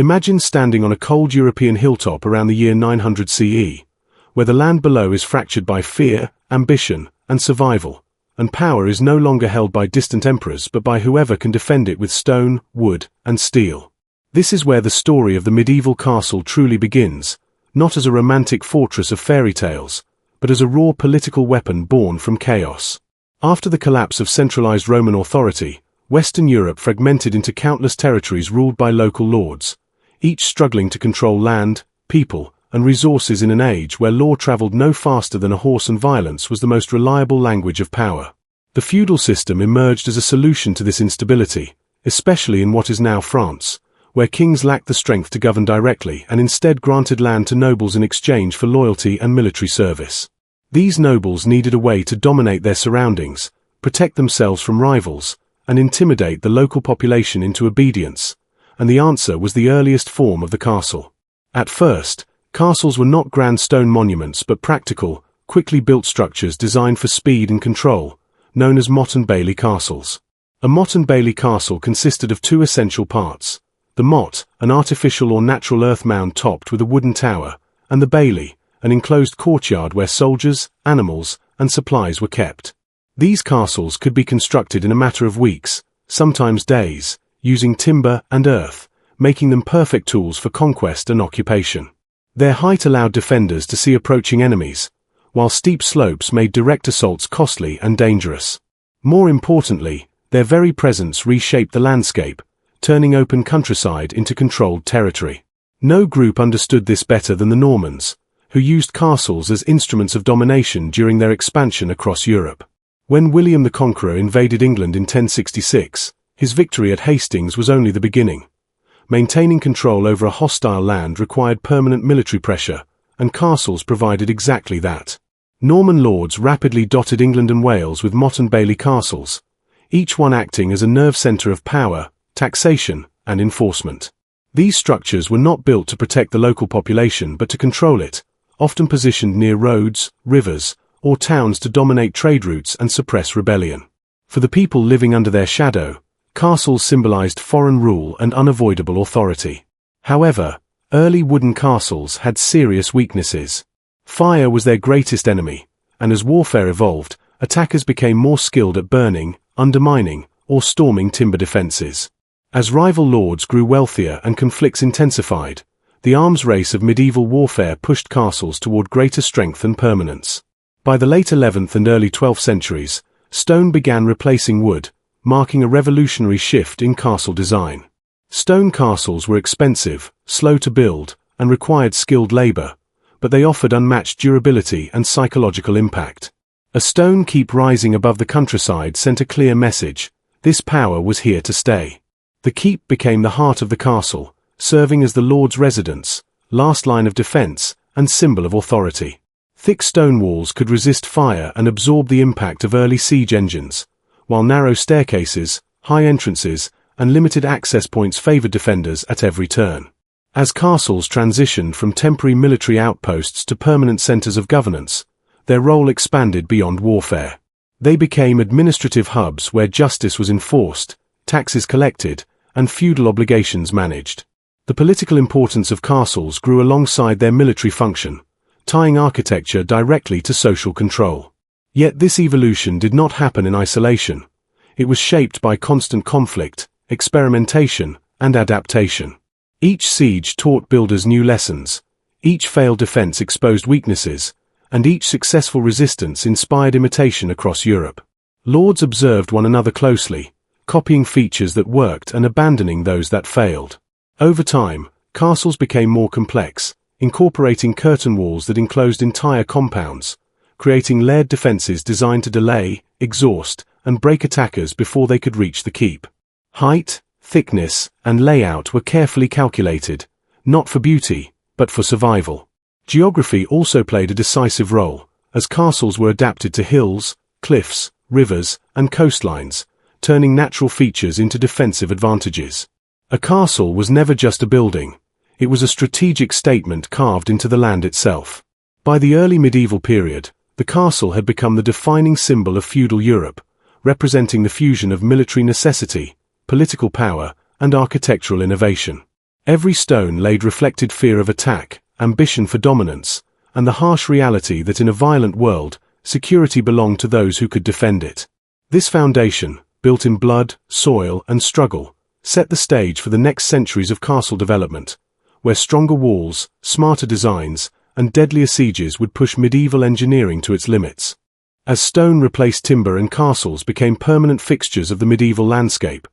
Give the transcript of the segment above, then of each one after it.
Imagine standing on a cold European hilltop around the year 900 CE, where the land below is fractured by fear, ambition, and survival, and power is no longer held by distant emperors but by whoever can defend it with stone, wood, and steel. This is where the story of the medieval castle truly begins, not as a romantic fortress of fairy tales, but as a raw political weapon born from chaos. After the collapse of centralized Roman authority, Western Europe fragmented into countless territories ruled by local lords, each struggling to control land, people, and resources in an age where law traveled no faster than a horse and violence was the most reliable language of power. The feudal system emerged as a solution to this instability, especially in what is now France, where kings lacked the strength to govern directly and instead granted land to nobles in exchange for loyalty and military service. These nobles needed a way to dominate their surroundings, protect themselves from rivals, and intimidate the local population into obedience, and the answer was the earliest form of the castle. At first, castles were not grand stone monuments but practical, quickly built structures designed for speed and control, known as motte-and-bailey castles. A motte-and-bailey castle consisted of two essential parts: the motte, an artificial or natural earth mound topped with a wooden tower, and the bailey, an enclosed courtyard where soldiers, animals, and supplies were kept. These castles could be constructed in a matter of weeks, sometimes days, using timber and earth, making them perfect tools for conquest and occupation. Their height allowed defenders to see approaching enemies, while steep slopes made direct assaults costly and dangerous. More importantly, their very presence reshaped the landscape, turning open countryside into controlled territory. No group understood this better than the Normans, who used castles as instruments of domination during their expansion across Europe. When William the Conqueror invaded England in 1066, his victory at Hastings was only the beginning. Maintaining control over a hostile land required permanent military pressure, and castles provided exactly that. Norman lords rapidly dotted England and Wales with motte-and-bailey castles, each one acting as a nerve centre of power, taxation, and enforcement. These structures were not built to protect the local population but to control it, often positioned near roads, rivers, or towns to dominate trade routes and suppress rebellion. For the people living under their shadow, castles symbolized foreign rule and unavoidable authority. However, early wooden castles had serious weaknesses. Fire was their greatest enemy, and as warfare evolved, attackers became more skilled at burning, undermining, or storming timber defenses. As rival lords grew wealthier and conflicts intensified, the arms race of medieval warfare pushed castles toward greater strength and permanence. By the late 11th and early 12th centuries, stone began replacing wood, marking a revolutionary shift in castle design. Stone castles were expensive, slow to build, and required skilled labor, but they offered unmatched durability and psychological impact. A stone keep rising above the countryside sent a clear message: this power was here to stay. The keep became the heart of the castle, serving as the lord's residence, last line of defense, and symbol of authority. Thick stone walls could resist fire and absorb the impact of early siege engines, while narrow staircases, high entrances, and limited access points favored defenders at every turn. As castles transitioned from temporary military outposts to permanent centers of governance, their role expanded beyond warfare. They became administrative hubs where justice was enforced, taxes collected, and feudal obligations managed. The political importance of castles grew alongside their military function, tying architecture directly to social control. Yet this evolution did not happen in isolation. It was shaped by constant conflict, experimentation, and adaptation. Each siege taught builders new lessons, each failed defense exposed weaknesses, and each successful resistance inspired imitation across Europe. Lords observed one another closely, copying features that worked and abandoning those that failed. Over time, castles became more complex, incorporating curtain walls that enclosed entire compounds, creating layered defenses designed to delay, exhaust, and break attackers before they could reach the keep. Height, thickness, and layout were carefully calculated, not for beauty, but for survival. Geography also played a decisive role, as castles were adapted to hills, cliffs, rivers, and coastlines, turning natural features into defensive advantages. A castle was never just a building, it was a strategic statement carved into the land itself. By the early medieval period, the castle had become the defining symbol of feudal Europe, representing the fusion of military necessity, political power, and architectural innovation. Every stone laid reflected fear of attack, ambition for dominance, and the harsh reality that in a violent world, security belonged to those who could defend it. This foundation, built in blood, soil, and struggle, set the stage for the next centuries of castle development, where stronger walls, smarter designs, and deadlier sieges would push medieval engineering to its limits. As stone replaced timber and castles became permanent fixtures of the medieval landscape,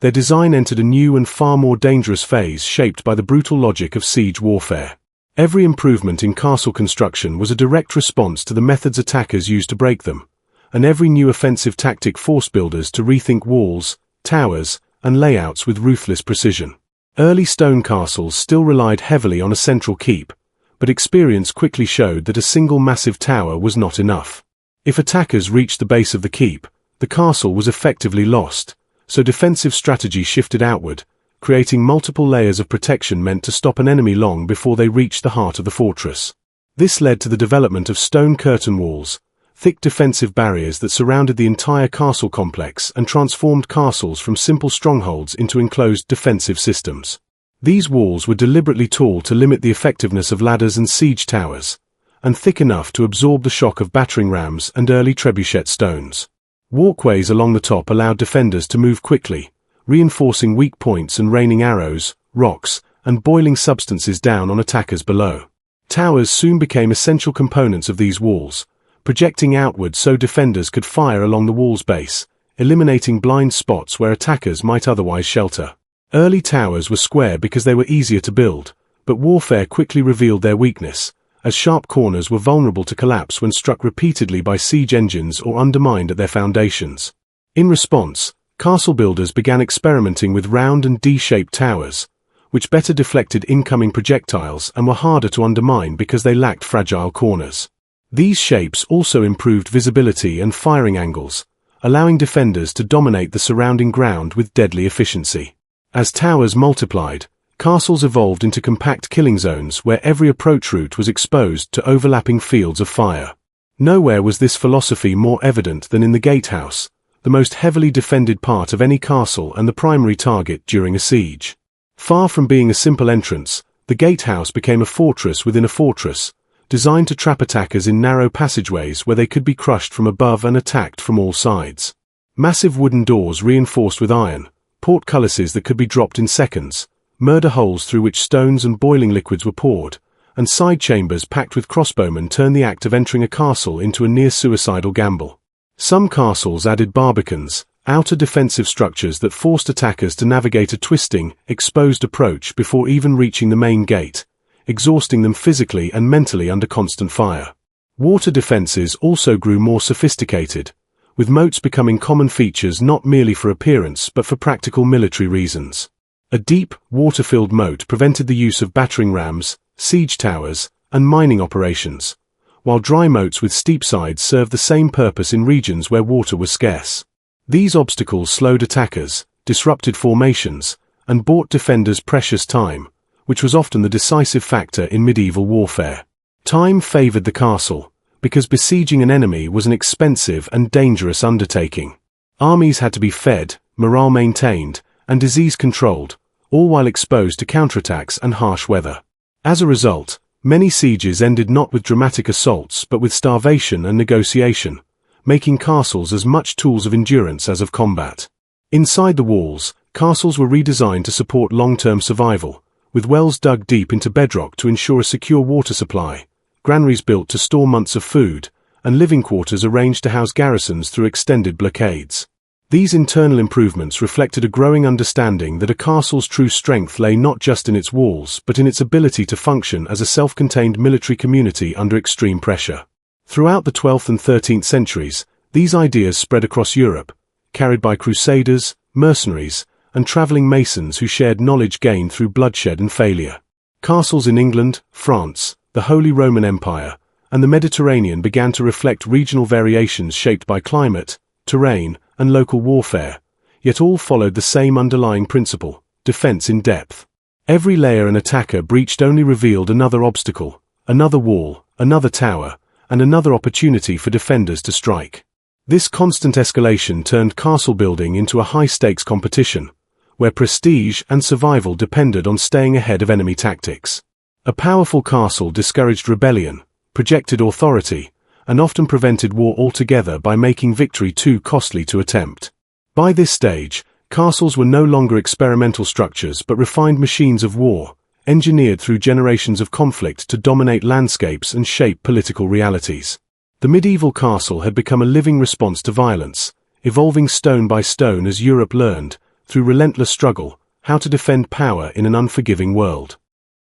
their design entered a new and far more dangerous phase shaped by the brutal logic of siege warfare. Every improvement in castle construction was a direct response to the methods attackers used to break them, and every new offensive tactic forced builders to rethink walls, towers, and layouts with ruthless precision. Early stone castles still relied heavily on a central keep, but experience quickly showed that a single massive tower was not enough. If attackers reached the base of the keep, the castle was effectively lost, so defensive strategy shifted outward, creating multiple layers of protection meant to stop an enemy long before they reached the heart of the fortress. This led to the development of stone curtain walls, thick defensive barriers that surrounded the entire castle complex and transformed castles from simple strongholds into enclosed defensive systems. These walls were deliberately tall to limit the effectiveness of ladders and siege towers, and thick enough to absorb the shock of battering rams and early trebuchet stones. Walkways along the top allowed defenders to move quickly, reinforcing weak points and raining arrows, rocks, and boiling substances down on attackers below. Towers soon became essential components of these walls, projecting outward so defenders could fire along the wall's base, eliminating blind spots where attackers might otherwise shelter. Early towers were square because they were easier to build, but warfare quickly revealed their weakness, as sharp corners were vulnerable to collapse when struck repeatedly by siege engines or undermined at their foundations. In response, castle builders began experimenting with round and D-shaped towers, which better deflected incoming projectiles and were harder to undermine because they lacked fragile corners. These shapes also improved visibility and firing angles, allowing defenders to dominate the surrounding ground with deadly efficiency. As towers multiplied, castles evolved into compact killing zones where every approach route was exposed to overlapping fields of fire. Nowhere was this philosophy more evident than in the gatehouse, the most heavily defended part of any castle and the primary target during a siege. Far from being a simple entrance, the gatehouse became a fortress within a fortress, designed to trap attackers in narrow passageways where they could be crushed from above and attacked from all sides. Massive wooden doors reinforced with iron, portcullises that could be dropped in seconds, murder holes through which stones and boiling liquids were poured, and side chambers packed with crossbowmen turned the act of entering a castle into a near-suicidal gamble. Some castles added barbicans, outer defensive structures that forced attackers to navigate a twisting, exposed approach before even reaching the main gate, exhausting them physically and mentally under constant fire. Water defenses also grew more sophisticated, with moats becoming common features not merely for appearance but for practical military reasons. A deep, water-filled moat prevented the use of battering rams, siege towers, and mining operations, while dry moats with steep sides served the same purpose in regions where water was scarce. These obstacles slowed attackers, disrupted formations, and bought defenders precious time, which was often the decisive factor in medieval warfare. Time favored the castle, because besieging an enemy was an expensive and dangerous undertaking. Armies had to be fed, morale maintained, and disease controlled, all while exposed to counterattacks and harsh weather. As a result, many sieges ended not with dramatic assaults but with starvation and negotiation, making castles as much tools of endurance as of combat. Inside the walls, castles were redesigned to support long-term survival, with wells dug deep into bedrock to ensure a secure water supply, granaries built to store months of food, and living quarters arranged to house garrisons through extended blockades. These internal improvements reflected a growing understanding that a castle's true strength lay not just in its walls but in its ability to function as a self-contained military community under extreme pressure. Throughout the 12th and 13th centuries, these ideas spread across Europe, carried by crusaders, mercenaries, and traveling masons who shared knowledge gained through bloodshed and failure. Castles in England, France, the Holy Roman Empire, and the Mediterranean began to reflect regional variations shaped by climate, terrain, and local warfare, yet all followed the same underlying principle: defense in depth. Every layer an attacker breached only revealed another obstacle, another wall, another tower, and another opportunity for defenders to strike. This constant escalation turned castle building into a high-stakes competition, where prestige and survival depended on staying ahead of enemy tactics. A powerful castle discouraged rebellion, projected authority, and often prevented war altogether by making victory too costly to attempt. By this stage, castles were no longer experimental structures but refined machines of war, engineered through generations of conflict to dominate landscapes and shape political realities. The medieval castle had become a living response to violence, evolving stone by stone as Europe learned, through relentless struggle, how to defend power in an unforgiving world.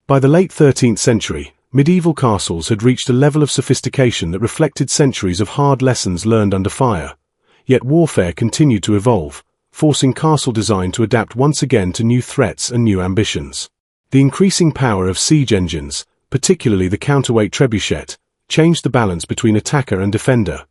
By the late 13th century, medieval castles had reached a level of sophistication that reflected centuries of hard lessons learned under fire. Yet warfare continued to evolve, forcing castle design to adapt once again to new threats and new ambitions. The increasing power of siege engines, particularly the counterweight trebuchet, changed the balance between attacker and defender,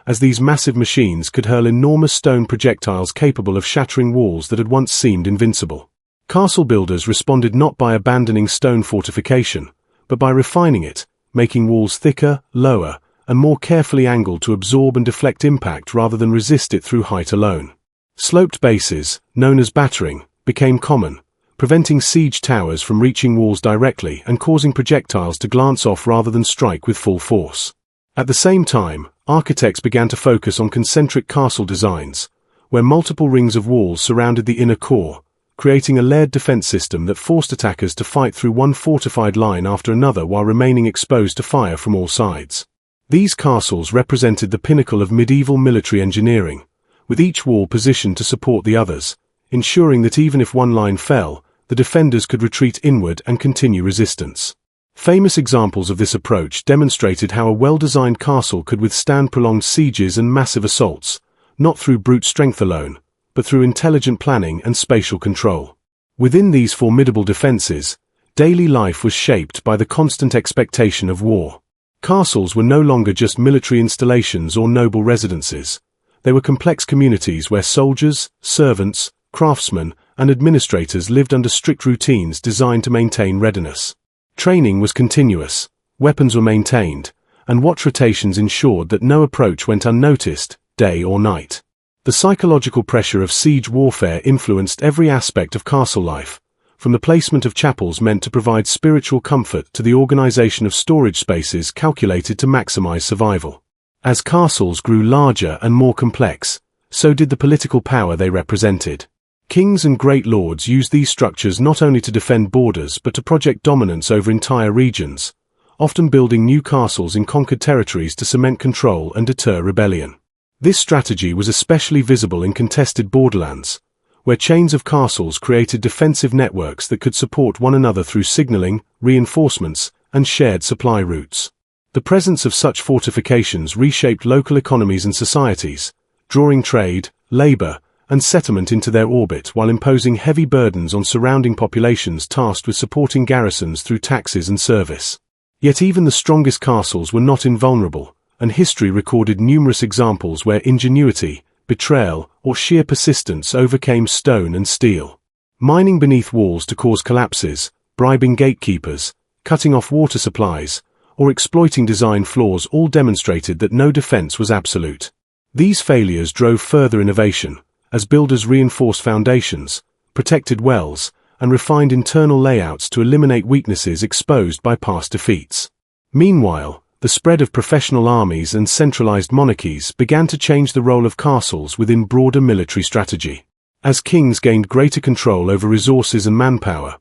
as these massive machines could hurl enormous stone projectiles capable of shattering walls that had once seemed invincible. Castle builders responded not by abandoning stone fortification, but by refining it, making walls thicker, lower, and more carefully angled to absorb and deflect impact rather than resist it through height alone. Sloped bases, known as battering, became common, preventing siege towers from reaching walls directly and causing projectiles to glance off rather than strike with full force. At the same time, architects began to focus on concentric castle designs, where multiple rings of walls surrounded the inner core, creating a layered defense system that forced attackers to fight through one fortified line after another while remaining exposed to fire from all sides. These castles represented the pinnacle of medieval military engineering, with each wall positioned to support the others, ensuring that even if one line fell, the defenders could retreat inward and continue resistance. Famous examples of this approach demonstrated how a well-designed castle could withstand prolonged sieges and massive assaults, not through brute strength alone, but through intelligent planning and spatial control. Within these formidable defenses, daily life was shaped by the constant expectation of war. Castles were no longer just military installations or noble residences. They were complex communities where soldiers, servants, craftsmen, and administrators lived under strict routines designed to maintain readiness. Training was continuous, weapons were maintained, and watch rotations ensured that no approach went unnoticed, day or night. The psychological pressure of siege warfare influenced every aspect of castle life, from the placement of chapels meant to provide spiritual comfort to the organization of storage spaces calculated to maximize survival. As castles grew larger and more complex, so did the political power they represented. Kings and great lords used these structures not only to defend borders but to project dominance over entire regions, often building new castles in conquered territories to cement control and deter rebellion. This strategy was especially visible in contested borderlands, where chains of castles created defensive networks that could support one another through signaling, reinforcements, and shared supply routes. The presence of such fortifications reshaped local economies and societies, drawing trade, labor, and settlement into their orbit while imposing heavy burdens on surrounding populations tasked with supporting garrisons through taxes and service. Yet even the strongest castles were not invulnerable, and history recorded numerous examples where ingenuity, betrayal, or sheer persistence overcame stone and steel. Mining beneath walls to cause collapses, bribing gatekeepers, cutting off water supplies, or exploiting design flaws all demonstrated that no defense was absolute. These failures drove further innovation, as builders reinforced foundations, protected wells, and refined internal layouts to eliminate weaknesses exposed by past defeats. Meanwhile, the spread of professional armies and centralized monarchies began to change the role of castles within broader military strategy. As kings gained greater control over resources and manpower,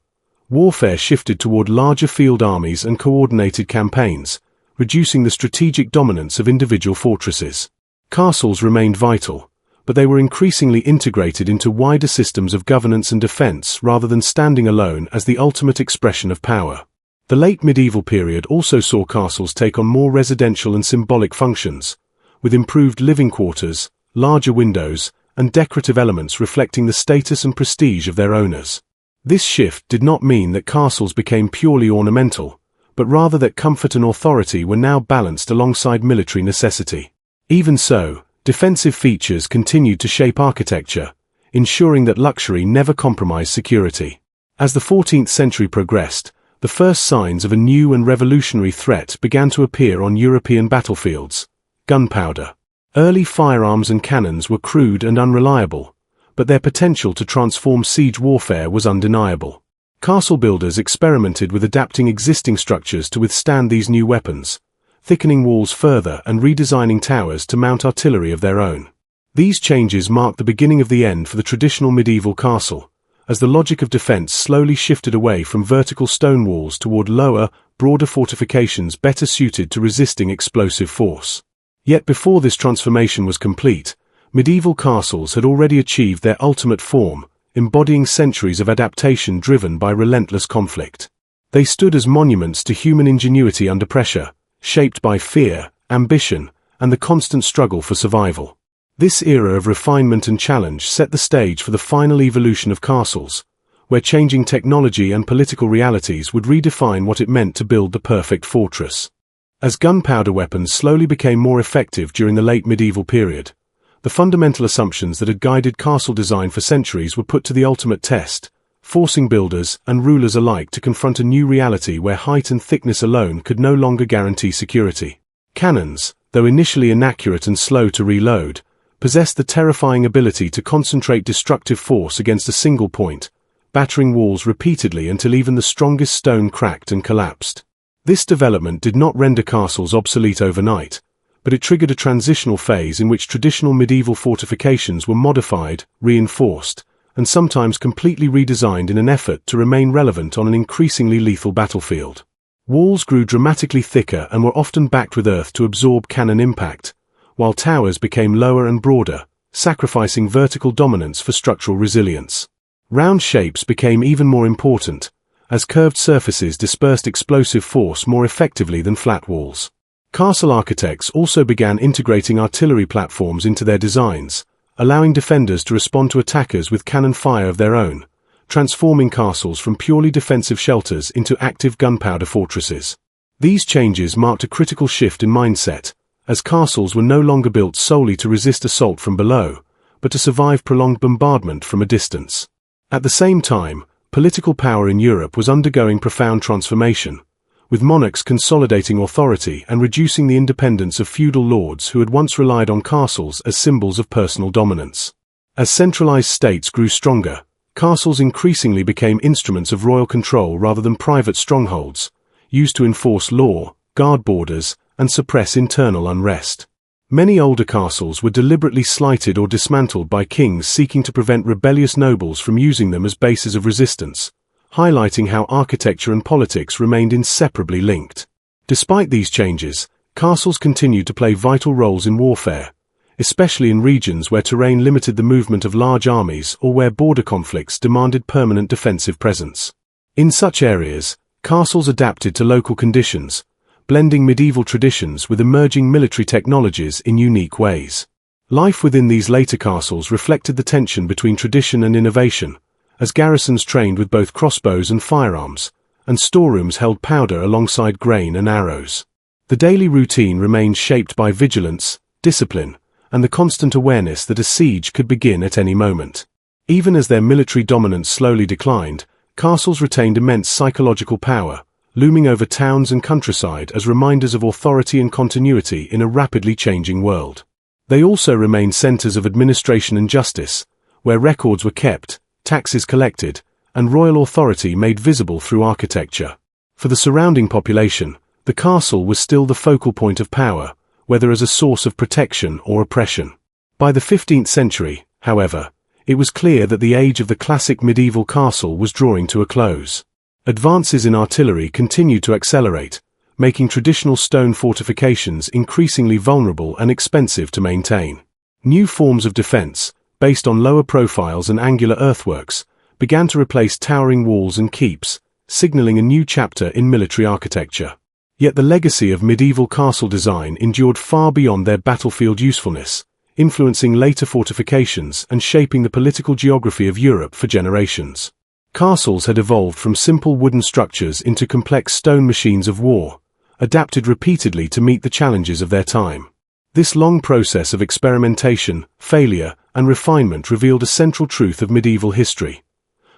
warfare shifted toward larger field armies and coordinated campaigns, reducing the strategic dominance of individual fortresses. Castles remained vital, but they were increasingly integrated into wider systems of governance and defense rather than standing alone as the ultimate expression of power. The late medieval period also saw castles take on more residential and symbolic functions, with improved living quarters, larger windows, and decorative elements reflecting the status and prestige of their owners. This shift did not mean that castles became purely ornamental, but rather that comfort and authority were now balanced alongside military necessity. Even so, defensive features continued to shape architecture, ensuring that luxury never compromised security. As the 14th century progressed, the first signs of a new and revolutionary threat began to appear on European battlefields: gunpowder. Early firearms and cannons were crude and unreliable, but their potential to transform siege warfare was undeniable. Castle builders experimented with adapting existing structures to withstand these new weapons, thickening walls further and redesigning towers to mount artillery of their own. These changes marked the beginning of the end for the traditional medieval castle, as the logic of defense slowly shifted away from vertical stone walls toward lower, broader fortifications better suited to resisting explosive force. Yet before this transformation was complete, medieval castles had already achieved their ultimate form, embodying centuries of adaptation driven by relentless conflict. They stood as monuments to human ingenuity under pressure, shaped by fear, ambition, and the constant struggle for survival. This era of refinement and challenge set the stage for the final evolution of castles, where changing technology and political realities would redefine what it meant to build the perfect fortress. As gunpowder weapons slowly became more effective during the late medieval period, the fundamental assumptions that had guided castle design for centuries were put to the ultimate test, forcing builders and rulers alike to confront a new reality where height and thickness alone could no longer guarantee security. Cannons, though initially inaccurate and slow to reload, possessed the terrifying ability to concentrate destructive force against a single point, battering walls repeatedly until even the strongest stone cracked and collapsed. This development did not render castles obsolete overnight, but it triggered a transitional phase in which traditional medieval fortifications were modified, reinforced, and sometimes completely redesigned in an effort to remain relevant on an increasingly lethal battlefield. Walls grew dramatically thicker and were often backed with earth to absorb cannon impact, while towers became lower and broader, sacrificing vertical dominance for structural resilience. Round shapes became even more important, as curved surfaces dispersed explosive force more effectively than flat walls. Castle architects also began integrating artillery platforms into their designs, allowing defenders to respond to attackers with cannon fire of their own, transforming castles from purely defensive shelters into active gunpowder fortresses. These changes marked a critical shift in mindset, as castles were no longer built solely to resist assault from below, but to survive prolonged bombardment from a distance. At the same time, political power in Europe was undergoing profound transformation, with monarchs consolidating authority and reducing the independence of feudal lords who had once relied on castles as symbols of personal dominance. As centralized states grew stronger, castles increasingly became instruments of royal control rather than private strongholds, used to enforce law, guard borders, and suppress internal unrest. Many older castles were deliberately slighted or dismantled by kings seeking to prevent rebellious nobles from using them as bases of resistance, highlighting how architecture and politics remained inseparably linked. Despite these changes, castles continued to play vital roles in warfare, especially in regions where terrain limited the movement of large armies or where border conflicts demanded permanent defensive presence. In such areas, castles adapted to local conditions, blending medieval traditions with emerging military technologies in unique ways. Life within these later castles reflected the tension between tradition and innovation, as garrisons trained with both crossbows and firearms, and storerooms held powder alongside grain and arrows. The daily routine remained shaped by vigilance, discipline, and the constant awareness that a siege could begin at any moment. Even as their military dominance slowly declined, castles retained immense psychological power, looming over towns and countryside as reminders of authority and continuity in a rapidly changing world. They also remained centers of administration and justice, where records were kept, taxes collected, and royal authority made visible through architecture. For the surrounding population, the castle was still the focal point of power, whether as a source of protection or oppression. By the 15th century, however, it was clear that the age of the classic medieval castle was drawing to a close. Advances in artillery continued to accelerate, making traditional stone fortifications increasingly vulnerable and expensive to maintain. New forms of defense, based on lower profiles and angular earthworks, began to replace towering walls and keeps, signaling a new chapter in military architecture. Yet the legacy of medieval castle design endured far beyond their battlefield usefulness, influencing later fortifications and shaping the political geography of Europe for generations. Castles had evolved from simple wooden structures into complex stone machines of war, adapted repeatedly to meet the challenges of their time. This long process of experimentation, failure, and refinement revealed a central truth of medieval history.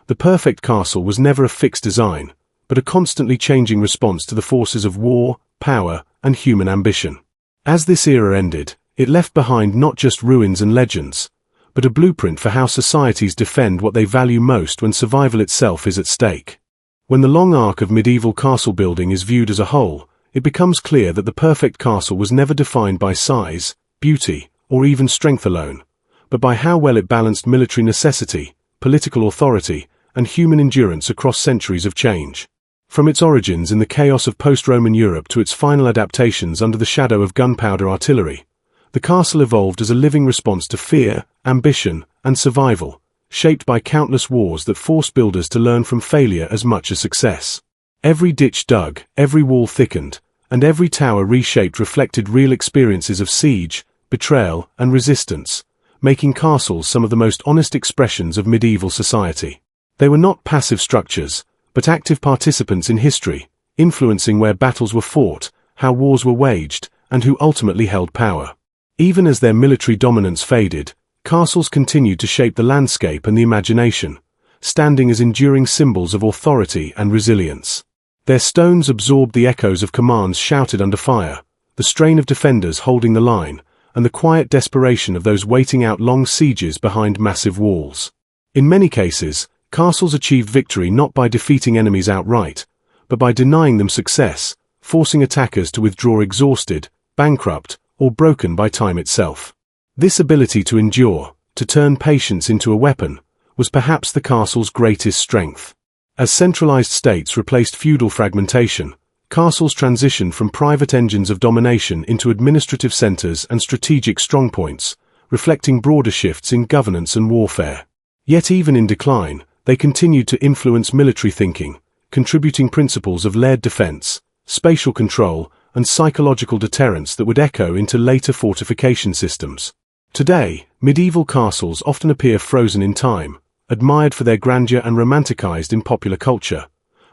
The perfect castle was never a fixed design, but a constantly changing response to the forces of war, power, and human ambition. As this era ended, it left behind not just ruins and legends, but a blueprint for how societies defend what they value most when survival itself is at stake. When the long arc of medieval castle building is viewed as a whole, it becomes clear that the perfect castle was never defined by size, beauty, or even strength alone, but by how well it balanced military necessity, political authority, and human endurance across centuries of change. From its origins in the chaos of post-Roman Europe to its final adaptations under the shadow of gunpowder artillery, the castle evolved as a living response to fear, ambition, and survival, shaped by countless wars that forced builders to learn from failure as much as success. Every ditch dug, every wall thickened, and every tower reshaped reflected real experiences of siege, betrayal, and resistance, making castles some of the most honest expressions of medieval society. They were not passive structures, but active participants in history, influencing where battles were fought, how wars were waged, and who ultimately held power. Even as their military dominance faded, castles continued to shape the landscape and the imagination, standing as enduring symbols of authority and resilience. Their stones absorbed the echoes of commands shouted under fire, the strain of defenders holding the line, and the quiet desperation of those waiting out long sieges behind massive walls. In many cases, castles achieved victory not by defeating enemies outright, but by denying them success, forcing attackers to withdraw exhausted, bankrupt, or broken by time itself. This ability to endure, to turn patience into a weapon, was perhaps the castle's greatest strength. As centralized states replaced feudal fragmentation, castles transitioned from private engines of domination into administrative centers and strategic strongpoints, reflecting broader shifts in governance and warfare. Yet even in decline, they continued to influence military thinking, contributing principles of layered defense, spatial control, and psychological deterrence that would echo into later fortification systems. Today, medieval castles often appear frozen in time, admired for their grandeur and romanticized in popular culture,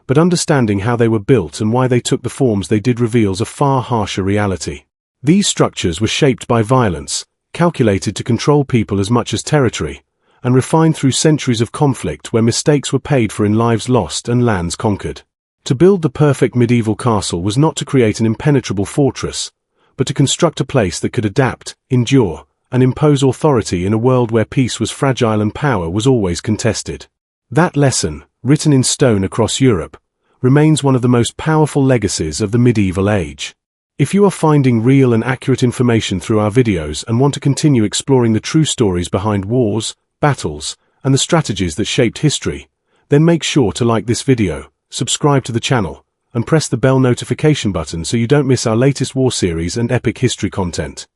but understanding how they were built and why they took the forms they did reveals a far harsher reality. These structures were shaped by violence, calculated to control people as much as territory, and refined through centuries of conflict where mistakes were paid for in lives lost and lands conquered. To build the perfect medieval castle was not to create an impenetrable fortress, but to construct a place that could adapt, endure, and impose authority in a world where peace was fragile and power was always contested. That lesson, written in stone across Europe, remains one of the most powerful legacies of the medieval age. If you are finding real and accurate information through our videos and want to continue exploring the true stories behind wars, battles, and the strategies that shaped history, then make sure to like this video, subscribe to the channel, and press the bell notification button so you don't miss our latest war series and epic history content.